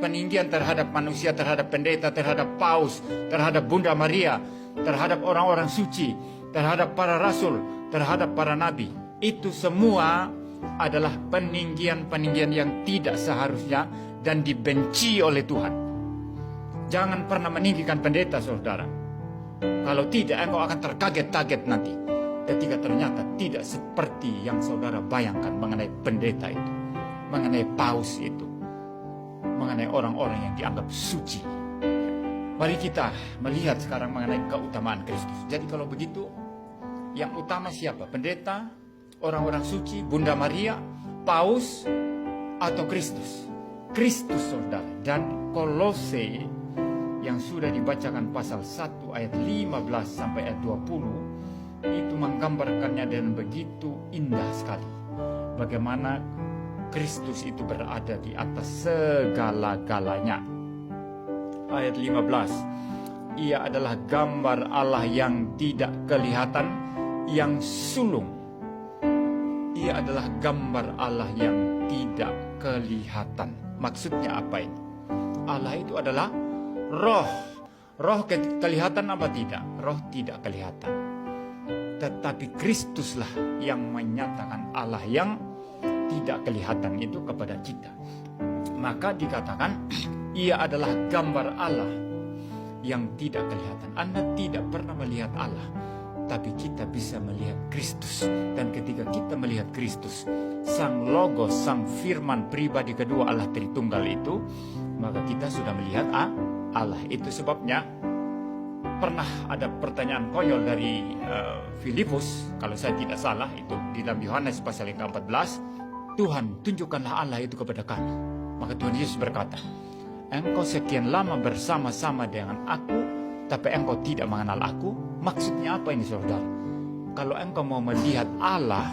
peninggian terhadap manusia, terhadap pendeta, terhadap paus, terhadap Bunda Maria, terhadap orang-orang suci, terhadap para rasul, terhadap para nabi. Itu semua adalah peninggian-peninggian yang tidak seharusnya dan dibenci oleh Tuhan. Jangan pernah meninggikan pendeta, saudara. Kalau tidak, engkau akan terkaget-kaget nanti ketika ternyata tidak seperti yang saudara bayangkan mengenai pendeta itu, mengenai paus itu, mengenai orang-orang yang dianggap suci. Mari kita melihat sekarang mengenai keutamaan Kristus. Jadi kalau begitu, yang utama siapa? Pendeta, orang-orang suci, Bunda Maria, paus, atau Kristus? Kristus, saudara. Dan Kolose yang sudah dibacakan pasal 1 ayat 15 sampai ayat 20 itu menggambarkannya dengan begitu indah sekali. Bagaimana Kristus itu berada di atas segala-galanya. Ayat 15, Ia adalah gambar Allah yang tidak kelihatan, yang sulung. Ia adalah gambar Allah yang tidak kelihatan. Maksudnya apa ini? Allah itu adalah roh. Roh kelihatan apa tidak? Roh tidak kelihatan. Tetapi Kristuslah yang menyatakan Allah yang tidak kelihatan itu kepada kita. Maka dikatakan Ia adalah gambar Allah yang tidak kelihatan. Anda tidak pernah melihat Allah, tapi kita bisa melihat Kristus. Dan ketika kita melihat Kristus, Sang Logos, Sang Firman pribadi kedua Allah Tritunggal itu, maka kita sudah melihat Allah. Itu sebabnya pernah ada pertanyaan konyol dari Filipus, kalau saya tidak salah, itu di dalam Yohanes pasal yang ke-14, Tuhan, tunjukkanlah Allah itu kepada kami. Maka Tuhan Yesus berkata, engkau sekian lama bersama-sama dengan aku, tapi engkau tidak mengenal aku. Maksudnya apa ini, saudara? Kalau engkau mau melihat Allah,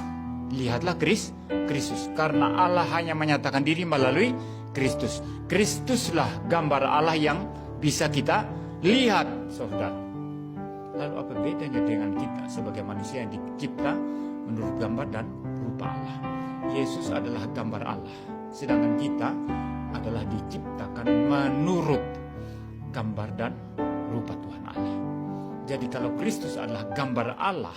lihatlah Kristus. Karena Allah hanya menyatakan diri melalui Kristus. Kristuslah gambar Allah yang bisa kita lihat, saudara. Lalu apa bedanya dengan kita sebagai manusia yang dicipta menurut gambar dan rupa Allah? Yesus adalah gambar Allah, sedangkan kita adalah diciptakan menurut gambar dan rupa Tuhan Allah. Jadi kalau Kristus adalah gambar Allah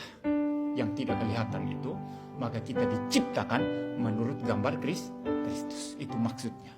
yang tidak kelihatan itu, maka kita diciptakan menurut gambar Kristus. Itu maksudnya.